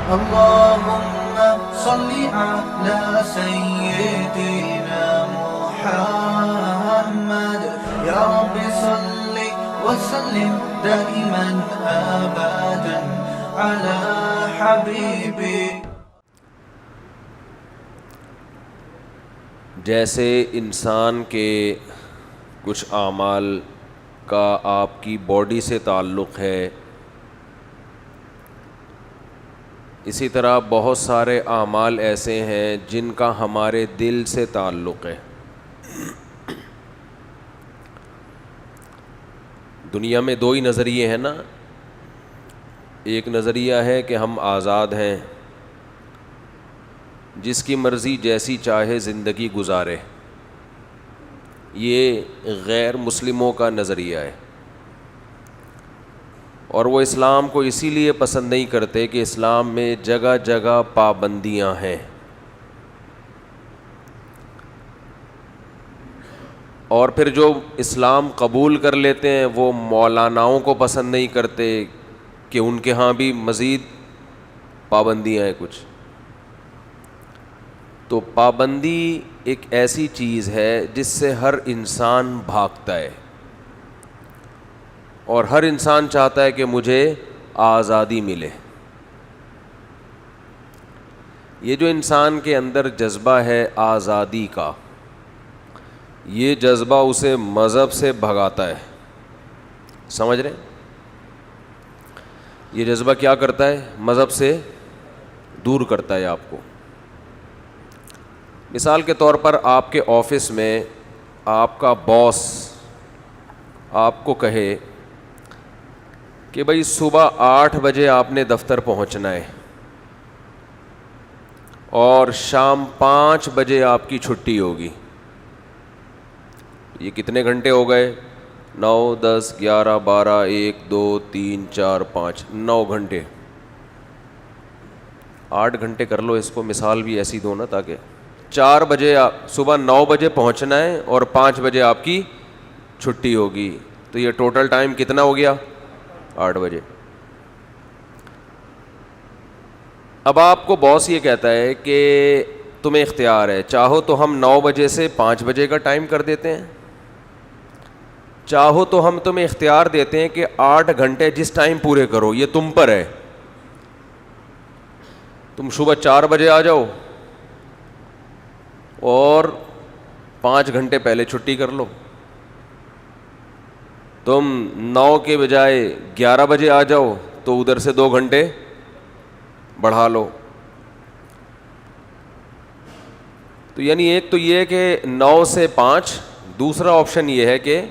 اللهم صل على سيدنا محمد يا رب صل وسلم دائما أبدا على حبيبي. جیسے انسان کے کچھ اعمال کا آپ کی باڈی سے تعلق ہے، اسی طرح بہت سارے اعمال ایسے ہیں جن کا ہمارے دل سے تعلق ہے. دنیا میں دو ہی نظریے ہیں نا. ایک نظریہ ہے کہ ہم آزاد ہیں، جس کی مرضی جیسی چاہے زندگی گزارے. یہ غیر مسلموں کا نظریہ ہے، اور وہ اسلام کو اسی لیے پسند نہیں کرتے کہ اسلام میں جگہ جگہ پابندیاں ہیں. اور پھر جو اسلام قبول کر لیتے ہیں وہ مولاناؤں کو پسند نہیں کرتے کہ ان کے ہاں بھی مزید پابندیاں ہیں کچھ. تو پابندی ایک ایسی چیز ہے جس سے ہر انسان بھاگتا ہے، اور ہر انسان چاہتا ہے کہ مجھے آزادی ملے. یہ جو انسان کے اندر جذبہ ہے آزادی کا، یہ جذبہ اسے مذہب سے بھگاتا ہے. سمجھ رہے ہیں؟ یہ جذبہ کیا کرتا ہے؟ مذہب سے دور کرتا ہے آپ کو. مثال کے طور پر آپ کے آفس میں آپ کا باس آپ کو کہے کہ بھائی صبح 8 بجے آپ نے دفتر پہنچنا ہے اور شام 5 بجے آپ کی چھٹی ہوگی. یہ کتنے گھنٹے ہو گئے؟ 9 10 11 12 1 2 3 4 5 9 گھنٹے. 8 گھنٹے کر لو اس کو، مثال بھی ایسی دو نا تاکہ 4 بجے صبح 9 بجے پہنچنا ہے اور 5 بجے آپ کی چھٹی ہوگی. تو یہ ٹوٹل ٹائم کتنا ہو گیا؟ 8 بجے. اب آپ کو باس یہ کہتا ہے کہ تمہیں اختیار ہے، چاہو تو ہم 9 بجے سے 5 بجے کا ٹائم کر دیتے ہیں، چاہو تو ہم تمہیں اختیار دیتے ہیں کہ 8 گھنٹے جس ٹائم پورے کرو، یہ تم پر ہے. تم صبح 4 بجے آ جاؤ اور 5 گھنٹے پہلے چھٹی کر لو. تم 9 کے بجائے 11 بجے آ جاؤ تو ادھر سے 2 گھنٹے بڑھا لو. تو یعنی ایک تو یہ کہ 9 سے 5، دوسرا آپشن یہ ہے کہ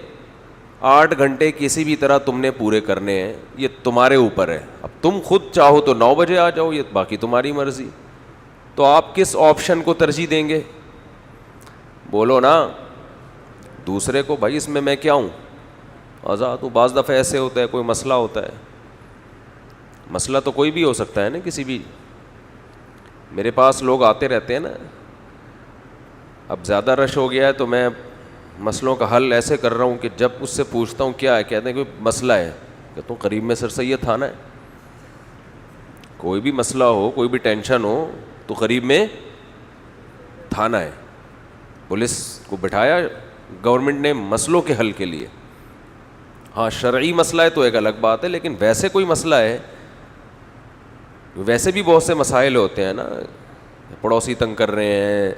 8 گھنٹے کسی بھی طرح تم نے پورے کرنے ہیں، یہ تمہارے اوپر ہے. اب تم خود چاہو تو 9 بجے آ جاؤ، یہ باقی تمہاری مرضی. تو آپ کس آپشن کو ترجیح دیں گے؟ بولو نا دوسرے کو. بھائی اس میں کیا ہوں؟ آزاد ہوں. بعض دفعہ ایسے ہوتا ہے، کوئی مسئلہ ہوتا ہے، مسئلہ تو کوئی بھی ہو سکتا ہے نا، کسی بھی. میرے پاس لوگ آتے رہتے ہیں نا. اب زیادہ رش ہو گیا ہے تو میں مسئلوں کا حل ایسے کر رہا ہوں کہ جب اس سے پوچھتا ہوں کیا ہے، کہتے ہیں کوئی مسئلہ ہے، کہتا ہوں قریب میں سر سید تھانہ ہے. کوئی بھی مسئلہ ہو، کوئی بھی ٹینشن ہو تو قریب میں تھانہ ہے. پولیس کو بٹھایا گورنمنٹ نے مسئلوں کے حل کے لیے. ہاں شرعی مسئلہ ہے تو ایک الگ بات ہے، لیکن ویسے کوئی مسئلہ ہے، ویسے بھی بہت سے مسائل ہوتے ہیں نا. پڑوسی تنگ کر رہے ہیں،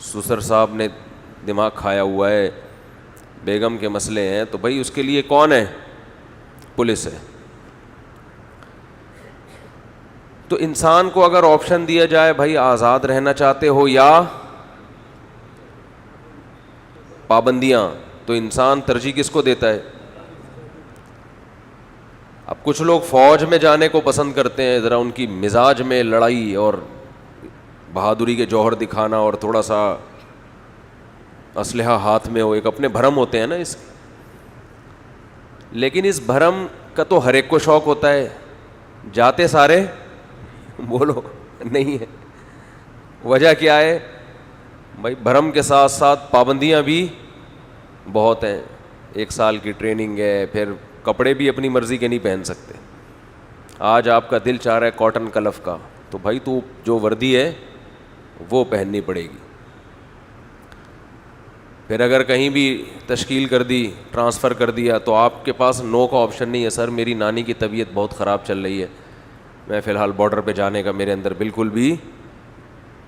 سسر صاحب نے دماغ کھایا ہوا ہے، بیگم کے مسئلے ہیں، تو بھائی اس کے لیے کون ہے؟ پولیس ہے. تو انسان کو اگر آپشن دیا جائے بھائی آزاد رہنا چاہتے ہو یا پابندیاں، تو انسان ترجیح کس کو دیتا ہے؟ اب کچھ لوگ فوج میں جانے کو پسند کرتے ہیں، ذرا ان کی مزاج میں لڑائی اور بہادری کے جوہر دکھانا اور تھوڑا سا اسلحہ ہاتھ میں ہو، ایک اپنے بھرم ہوتے ہیں نا اس. لیکن اس بھرم کا تو ہر ایک کو شوق ہوتا ہے، جاتے سارے بولو نہیں ہے. وجہ کیا ہے بھائی؟ بھرم کے ساتھ ساتھ پابندیاں بھی بہت ہیں. 1 سال کی ٹریننگ ہے، پھر کپڑے بھی اپنی مرضی کے نہیں پہن سکتے. آج آپ کا دل چاہ رہا ہے کاٹن کلف کا، تو بھائی تو جو وردی ہے وہ پہننی پڑے گی. پھر اگر کہیں بھی تشکیل کر دی, ٹرانسفر کر دیا, تو آپ کے پاس نو کا آپشن نہیں ہے. سر میری نانی کی طبیعت بہت خراب چل رہی ہے, میں فی الحال بارڈر پہ جانے کا میرے اندر بالکل بھی,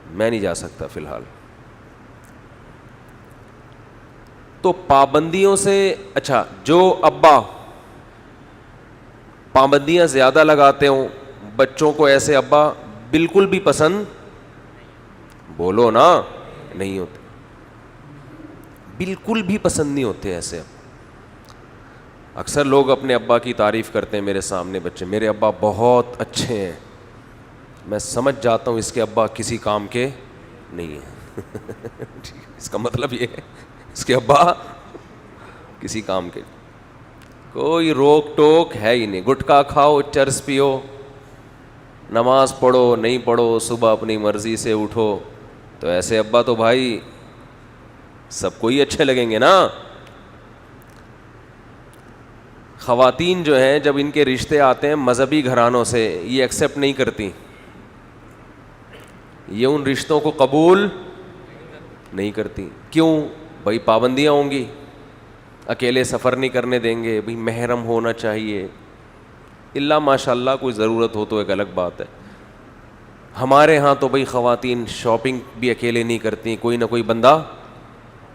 میں نہیں جا سکتا فی الحال. تو پابندیوں سے, اچھا جو ابا پابندیاں زیادہ لگاتے ہوں بچوں کو, ایسے ابا بالکل بھی پسند, بولو نا, نہیں ہوتے, بالکل بھی پسند نہیں ہوتے ایسے. اکثر لوگ اپنے ابا کی تعریف کرتے ہیں میرے سامنے بچے, میرے ابا بہت اچھے ہیں. میں سمجھ جاتا ہوں اس کے ابا کسی کام کے نہیں ہیں. اس کا مطلب یہ ہے اس کے ابا کسی کام کے, کوئی روک ٹوک ہے ہی نہیں. گٹکا کھاؤ, چرس پیو, نماز پڑھو نہیں پڑھو, صبح اپنی مرضی سے اٹھو, تو ایسے ابا تو بھائی سب کو ہی اچھے لگیں گے نا. خواتین جو ہیں جب ان کے رشتے آتے ہیں مذہبی گھرانوں سے, یہ ایکسیپٹ نہیں کرتی, یہ ان رشتوں کو قبول نہیں کرتی. کیوں؟ بھائی پابندیاں ہوں گی, اکیلے سفر نہیں کرنے دیں گے, بھائی محرم ہونا چاہیے, اللہ ماشاء اللہ کوئی ضرورت ہو تو ایک الگ بات ہے. ہمارے ہاں تو بھائی خواتین شاپنگ بھی اکیلے نہیں کرتی, کوئی نہ کوئی بندہ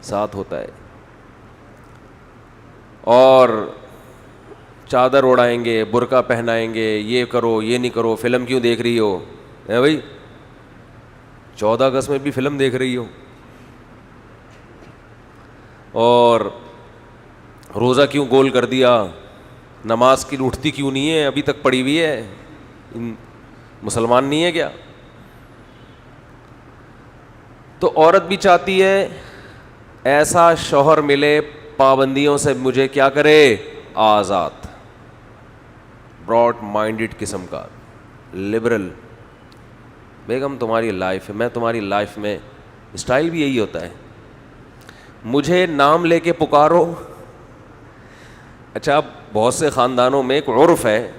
ساتھ ہوتا ہے. اور چادر اڑائیں گے, برقع پہنائیں گے, یہ کرو یہ نہیں کرو, فلم کیوں دیکھ رہی ہو ہے بھائی, 14 اگست میں بھی فلم دیکھ رہی ہو, اور روزہ کیوں گول کر دیا, نماز کی اٹھتی کیوں نہیں ہے, ابھی تک پڑی ہوئی ہے, مسلمان نہیں ہے کیا؟ تو عورت بھی چاہتی ہے ایسا شوہر ملے پابندیوں سے مجھے کیا کرے, آزاد, براڈ مائنڈڈ قسم کا, لبرل. بیگم تمہاری لائف ہے, میں تمہاری لائف میں, اسٹائل بھی یہی ہوتا ہے, مجھے نام لے کے پکارو. اچھا بہت سے خاندانوں میں ایک عرف ہے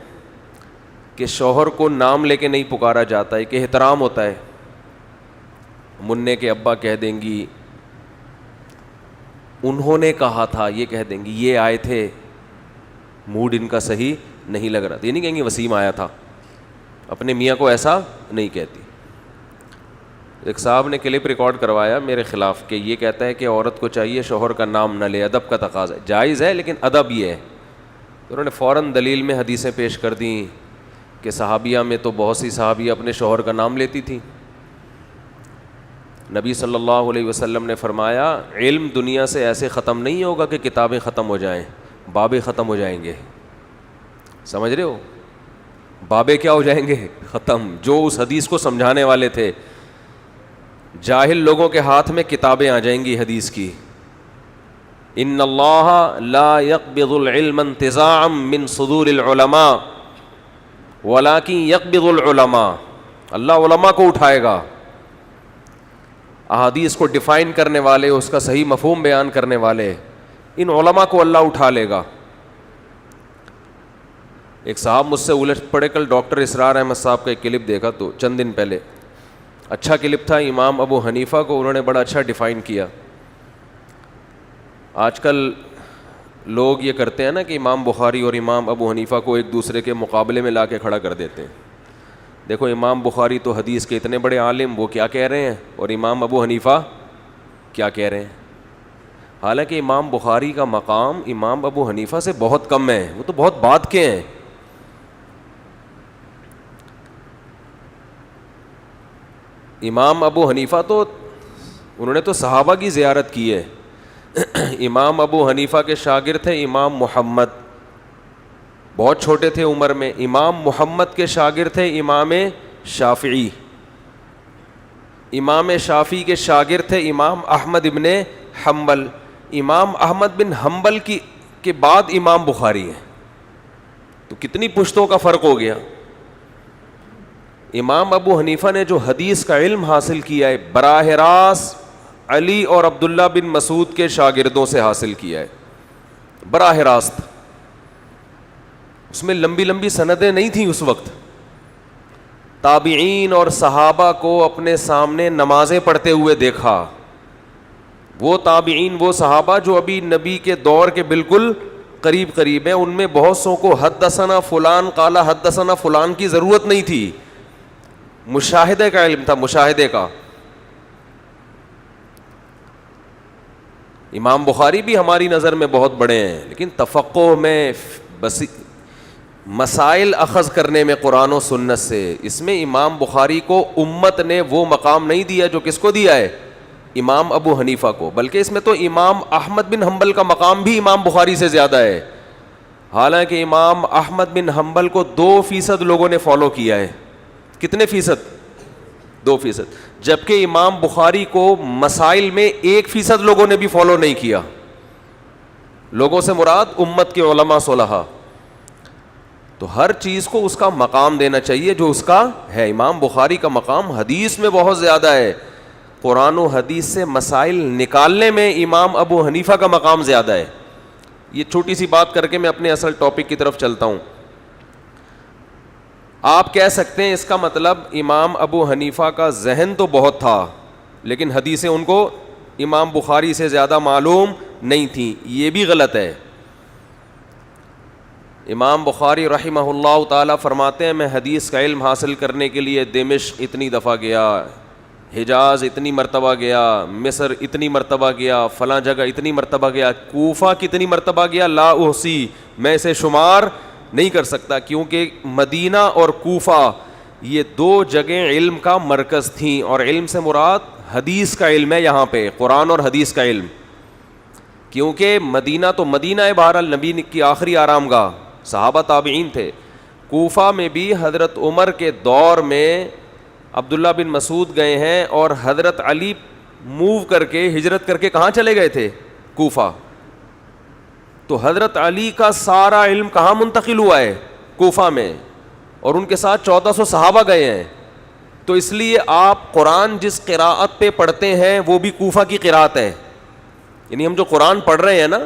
کہ شوہر کو نام لے کے نہیں پکارا جاتا ہے, کہ احترام ہوتا ہے. منع کے ابا کہہ دیں گی انہوں نے کہا تھا, یہ کہہ دیں گی یہ آئے تھے, موڈ ان کا صحیح نہیں لگ رہا. یہ نہیں کہیں گے وسیم آیا تھا, اپنے میاں کو ایسا نہیں کہتی. ایک صاحب نے کلپ ریکارڈ کروایا میرے خلاف کہ یہ کہتا ہے کہ عورت کو چاہیے شوہر کا نام نہ لے, ادب کا تقاضا ہے. جائز ہے لیکن ادب یہ ہے. انہوں نے فوراً دلیل میں حدیثیں پیش کر دیں کہ صحابیہ میں تو بہت سی صحابیہ اپنے شوہر کا نام لیتی تھیں. نبی صلی اللہ علیہ وسلم نے فرمایا علم دنیا سے ایسے ختم نہیں ہوگا کہ کتابیں ختم ہو جائیں, بابیں ختم ہو جائیں گے. سمجھ رہے ہو, بابیں کیا ہو جائیں گے, ختم. جو اس حدیث کو سمجھانے والے تھے, جاہل لوگوں کے ہاتھ میں کتابیں آ جائیں گی حدیث کی. ان اللہ لا يقبض العلم انتزاعا من صدور العلماء ولكن يقبض العلماء, اللہ علماء کو اٹھائے گا. احادیث کو ڈیفائن کرنے والے, اس کا صحیح مفہوم بیان کرنے والے, ان علماء کو اللہ اٹھا لے گا. ایک صاحب مجھ سے الجھ پڑے, کل ڈاکٹر اسرار احمد صاحب کا ایک کلپ دیکھا تو چند دن پہلے, اچھا کلپ تھا. امام ابو حنیفہ کو انہوں نے بڑا اچھا ڈیفائن کیا. آج کل لوگ یہ کرتے ہیں نا کہ امام بخاری اور امام ابو حنیفہ کو ایک دوسرے کے مقابلے میں لا کے کھڑا کر دیتے ہیں. دیکھو امام بخاری تو حدیث کے اتنے بڑے عالم, وہ کیا کہہ رہے ہیں, اور امام ابو حنیفہ کیا کہہ رہے ہیں. حالانکہ امام بخاری کا مقام امام ابو حنیفہ سے بہت کم ہے, وہ تو بہت بعد کے ہیں. امام ابو حنیفہ تو انہوں نے تو صحابہ کی زیارت کی ہے. امام ابو حنیفہ کے شاگرد تھے امام محمد, بہت چھوٹے تھے عمر میں. امام محمد کے شاگرد تھے امام شافعی. امام شافعی کے شاگرد تھے امام احمد ابن حنبل. امام احمد بن حنبل کے بعد امام بخاری ہیں. تو کتنی پشتوں کا فرق ہو گیا. امام ابو حنیفہ نے جو حدیث کا علم حاصل کیا ہے براہ راست علی اور عبداللہ بن مسعود کے شاگردوں سے حاصل کیا ہے, براہ راست. اس میں لمبی لمبی سندیں نہیں تھیں اس وقت, تابعین اور صحابہ کو اپنے سامنے نمازیں پڑھتے ہوئے دیکھا. وہ تابعین، وہ صحابہ جو ابھی نبی کے دور کے بالکل قریب قریب ہیں، ان میں بہت سو کو حدثنا فلان قال حدثنا فلان کی ضرورت نہیں تھی، مشاہدے کا علم تھا، مشاہدے کا. امام بخاری بھی ہماری نظر میں بہت بڑے ہیں، لیکن تفقہ میں، مسائل اخذ کرنے میں قرآن و سنت سے، اس میں امام بخاری کو امت نے وہ مقام نہیں دیا جو کس کو دیا ہے؟ امام ابو حنیفہ کو. بلکہ اس میں تو امام احمد بن حنبل کا مقام بھی امام بخاری سے زیادہ ہے. حالانکہ امام احمد بن حنبل کو 2% لوگوں نے فالو کیا ہے. کتنے فیصد؟ 2%. جبکہ امام بخاری کو مسائل میں 1% لوگوں نے بھی فالو نہیں کیا. لوگوں سے مراد امت کے علماء صلحاء. تو ہر چیز کو اس کا مقام دینا چاہیے جو اس کا ہے. امام بخاری کا مقام حدیث میں بہت زیادہ ہے. قرآن و حدیث سے مسائل نکالنے میں امام ابو حنیفہ کا مقام زیادہ ہے. یہ چھوٹی سی بات کر کے میں اپنے اصل ٹاپک کی طرف چلتا ہوں. آپ کہہ سکتے ہیں اس کا مطلب امام ابو حنیفہ کا ذہن تو بہت تھا لیکن حدیثیں ان کو امام بخاری سے زیادہ معلوم نہیں تھیں. یہ بھی غلط ہے. امام بخاری رحمہ اللہ تعالیٰ فرماتے ہیں میں حدیث کا علم حاصل کرنے کے لیے دمشق اتنی دفعہ گیا، حجاز اتنی مرتبہ گیا، مصر اتنی مرتبہ گیا، فلاں جگہ اتنی مرتبہ گیا، کوفہ کتنی مرتبہ گیا، لا احصی، میں اسے شمار نہیں کر سکتا. کیونکہ مدینہ اور کوفہ یہ 2 جگہیں علم کا مرکز تھیں، اور علم سے مراد حدیث کا علم ہے یہاں پہ، قرآن اور حدیث کا علم. کیونکہ مدینہ تو مدینہ ہے، بہرحال نبی کی آخری آرام گاہ، صحابہ تابعین تھے. کوفہ میں بھی حضرت عمر کے دور میں عبداللہ بن مسعود گئے ہیں، اور حضرت علی موو کر کے، ہجرت کر کے کہاں چلے گئے تھے؟ کوفہ. تو حضرت علی کا سارا علم کہاں منتقل ہوا ہے؟ کوفہ میں، اور ان کے ساتھ 1400 صحابہ گئے ہیں. تو اس لیے آپ قرآن جس قراءت پہ پڑھتے ہیں وہ بھی کوفہ کی قراءت ہے. یعنی ہم جو قرآن پڑھ رہے ہیں نا،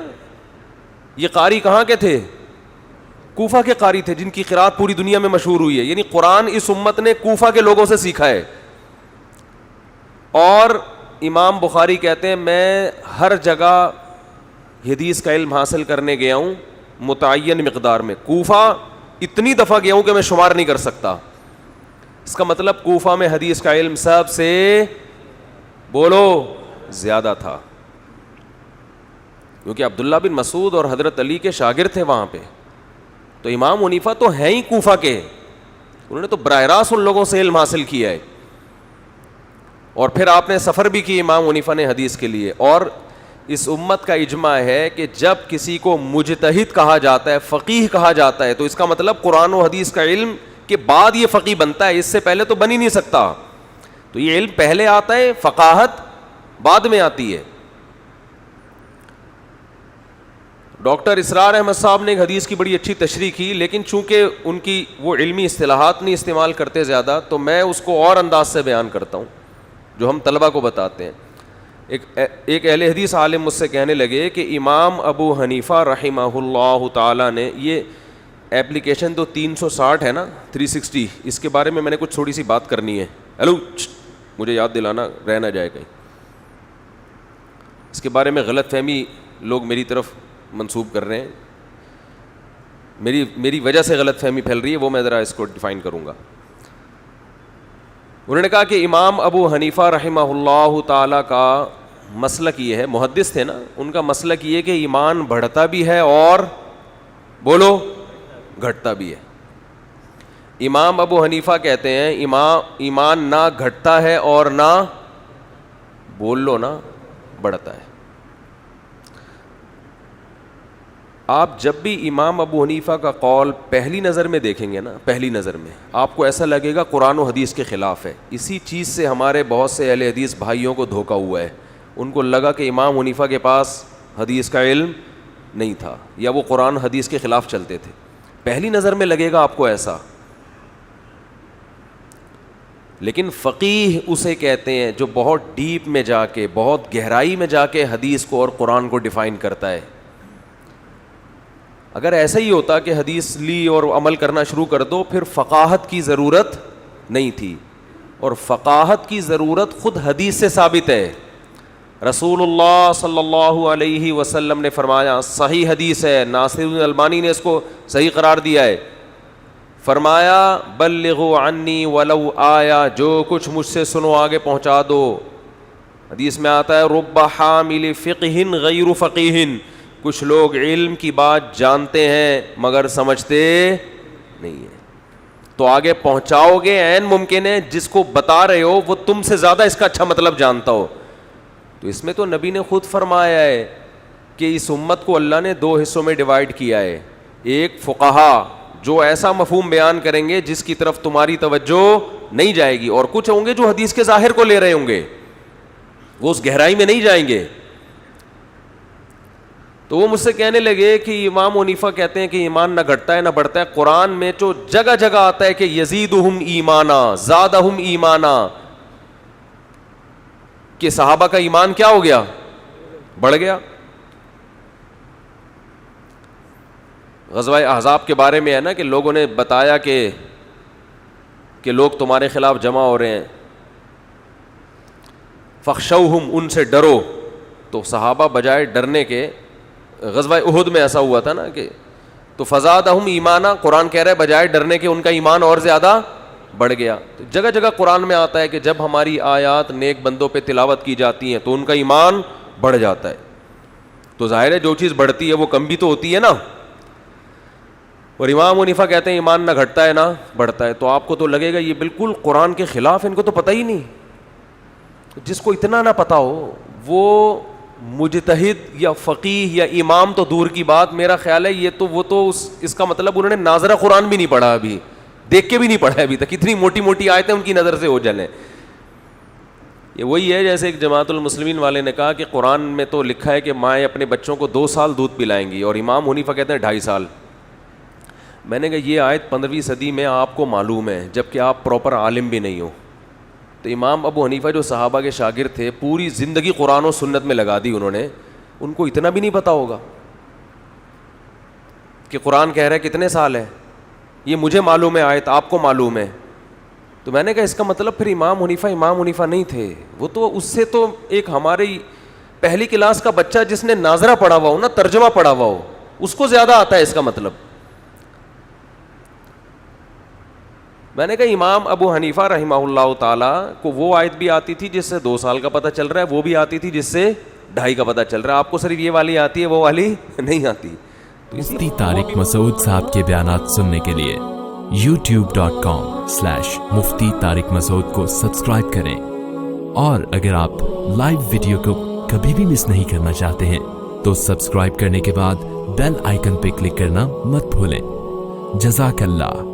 یہ قاری کہاں کے تھے؟ کوفہ کے قاری تھے، جن کی قراءت پوری دنیا میں مشہور ہوئی ہے. یعنی قرآن اس امت نے کوفہ کے لوگوں سے سیکھا ہے. اور امام بخاری کہتے ہیں میں ہر جگہ حدیث کا علم حاصل کرنے گیا ہوں متعین مقدار میں. کوفہ اتنی دفعہ گیا ہوں کہ میں شمار نہیں کر سکتا. اس کا مطلب کوفہ میں حدیث کا علم سب سے بولو زیادہ تھا، کیونکہ عبداللہ بن مسعود اور حضرت علی کے شاگرد تھے وہاں پہ. تو امام حنیفہ تو ہیں ہی کوفہ کے، انہوں نے تو براہ راست ان لوگوں سے علم حاصل کیا ہے. اور پھر آپ نے سفر بھی کی امام حنیفہ نے حدیث کے لیے. اور اس امت کا اجماع ہے کہ جب کسی کو مجتہد کہا جاتا ہے، فقیہ کہا جاتا ہے، تو اس کا مطلب قرآن و حدیث کا علم کے بعد یہ فقیہ بنتا ہے، اس سے پہلے تو بن ہی نہیں سکتا. تو یہ علم پہلے آتا ہے، فقاہت بعد میں آتی ہے. ڈاکٹر اسرار احمد صاحب نے ایک حدیث کی بڑی اچھی تشریح کی، لیکن چونکہ ان کی وہ علمی اصطلاحات نہیں استعمال کرتے زیادہ، تو میں اس کو اور انداز سے بیان کرتا ہوں جو ہم طلبہ کو بتاتے ہیں. ایک اہل حدیث عالم مجھ سے کہنے لگے کہ امام ابو حنیفہ رحمہ اللہ تعالیٰ نے، یہ ایپلیکیشن تو 360 ہے نا، 360، اس کے بارے میں نے کچھ تھوڑی سی بات کرنی ہے. ہیلو، مجھے یاد دلانا، رہ نہ جائے کہیں. اس کے بارے میں غلط فہمی لوگ میری طرف منسوب کر رہے ہیں، میری وجہ سے غلط فہمی پھیل رہی ہے، وہ میں ذرا اس کو ڈیفائن کروں گا. انہوں نے کہا کہ امام ابو حنیفہ رحمہ اللہ تعالیٰ کا مسلک یہ ہے، محدث تھے نا، ان کا مسلک یہ کہ ایمان بڑھتا بھی ہے اور بولو گھٹتا بھی ہے. امام ابو حنیفہ کہتے ہیں ایمان نہ گھٹتا ہے اور نہ بول لو نا بڑھتا ہے. آپ جب بھی امام ابو حنیفہ کا قول پہلی نظر میں دیکھیں گے نا، پہلی نظر میں آپ کو ایسا لگے گا قرآن و حدیث کے خلاف ہے. اسی چیز سے ہمارے بہت سے اہل حدیث بھائیوں کو دھوکا ہوا ہے. ان کو لگا کہ امام حنیفہ کے پاس حدیث کا علم نہیں تھا یا وہ قرآن حدیث کے خلاف چلتے تھے. پہلی نظر میں لگے گا آپ کو ایسا، لیکن فقیہ اسے کہتے ہیں جو بہت ڈیپ میں جا کے، بہت گہرائی میں جا کے حدیث کو اور قرآن کو ڈیفائن کرتا ہے. اگر ایسا ہی ہوتا کہ حدیث لی اور عمل کرنا شروع کر دو، پھر فقاہت کی ضرورت نہیں تھی. اور فقاہت کی ضرورت خود حدیث سے ثابت ہے. رسول اللہ صلی اللہ علیہ وسلم نے فرمایا, صحیح حدیث ہے, ناصر الالبانی نے اس کو صحیح قرار دیا ہے, فرمایا بلغوا عنی ولو آیا, جو کچھ مجھ سے سنو آگے پہنچا دو. حدیث میں آتا ہے رب حامل فقہ غیر فقیہ, کچھ لوگ علم کی بات جانتے ہیں مگر سمجھتے نہیں ہیں. تو آگے پہنچاؤ گے, عین ممکن ہے جس کو بتا رہے ہو وہ تم سے زیادہ اس کا اچھا مطلب جانتا ہو. تو اس میں تو نبی نے خود فرمایا ہے کہ اس امت کو اللہ نے 2 حصوں میں ڈیوائیڈ کیا ہے. ایک فقہا جو ایسا مفہوم بیان کریں گے جس کی طرف تمہاری توجہ نہیں جائے گی, اور کچھ ہوں گے جو حدیث کے ظاہر کو لے رہے ہوں گے, وہ اس گہرائی میں نہیں جائیں گے. تو وہ مجھ سے کہنے لگے کہ امام حنیفہ کہتے ہیں کہ ایمان نہ گھٹتا ہے نہ بڑھتا ہے. قرآن میں جو جگہ جگہ آتا ہے کہ یزیدہم ایمانا زادہم ایمانا, کہ صحابہ کا ایمان کیا ہو گیا, بڑھ گیا. غزوہ احزاب کے بارے میں ہے نا کہ لوگوں نے بتایا کہ لوگ تمہارے خلاف جمع ہو رہے ہیں, فخشوہم, ان سے ڈرو. تو صحابہ بجائے ڈرنے کے, غزوہ احد میں ایسا ہوا تھا نا کہ تو فزادہم ایمانا, قرآن کہہ رہا ہے بجائے ڈرنے کے ان کا ایمان اور زیادہ بڑھ گیا. تو جگہ جگہ قرآن میں آتا ہے کہ جب ہماری آیات نیک بندوں پہ تلاوت کی جاتی ہیں تو ان کا ایمان بڑھ جاتا ہے. تو ظاہر ہے جو چیز بڑھتی ہے وہ کم بھی تو ہوتی ہے نا. اور امام حنیفہ کہتے ہیں ایمان نہ گھٹتا ہے نہ بڑھتا ہے. تو آپ کو تو لگے گا یہ بالکل قرآن کے خلاف, ان کو تو پتہ ہی نہیں. جس کو اتنا نہ پتا ہو وہ مجتہد یا فقیہ یا امام تو دور کی بات, میرا خیال ہے یہ تو وہ تو اس کا مطلب انہوں نے ناظرہ قرآن بھی نہیں پڑھا, ابھی دیکھ کے بھی نہیں پڑھا ابھی تک. اتنی موٹی موٹی آیتیں ان کی نظر سے ہو جلیں. یہ وہی ہے جیسے ایک جماعت المسلمین والے نے کہا کہ قرآن میں تو لکھا ہے کہ مائیں اپنے بچوں کو 2 سال دودھ پلائیں گی, اور امام حنیفہ کہتے ہیں 2.5 سال. میں نے کہا یہ آیت 15ویں صدی میں آپ کو معلوم ہے جبکہ آپ پراپر عالم بھی نہیں ہو. تو امام ابو حنیفہ جو صحابہ کے شاگرد تھے, پوری زندگی قرآن و سنت میں لگا دی انہوں نے, ان کو اتنا بھی نہیں پتا ہوگا کہ قرآن کہہ رہا ہے کتنے سال ہے. یہ مجھے معلوم ہے آیت, آپ کو معلوم ہے. تو میں نے کہا اس کا مطلب پھر امام حنیفہ نہیں تھے, وہ تو اس سے تو ایک ہماری پہلی کلاس کا بچہ جس نے ناظرہ پڑھا ہوا ہو نا, ترجمہ پڑھا ہوا ہو, اس کو زیادہ آتا ہے اس کا مطلب. میں نے کہا امام ابو حنیفہ رحمہ اللہ تعالیٰ کو وہ آیت بھی آتی تھی جس سے 2 سال کا پتہ چل رہا ہے, وہ بھی آتی تھی جس سے 2.5 کا پتہ چل رہا ہے. آپ کو صرف یہ والی آتی ہے, وہ والی نہیں آتی. مفتی طارق مسعود صاحب کے بیانات سننے کے لیے youtube.com/مفتی طارق مسعود کو سبسکرائب کریں, اور اگر آپ لائیو ویڈیو کو کبھی بھی مس نہیں کرنا چاہتے ہیں تو سبسکرائب کرنے کے بعد بیل آئیکن پہ کلک کرنا مت بھولیں. جزاک اللہ.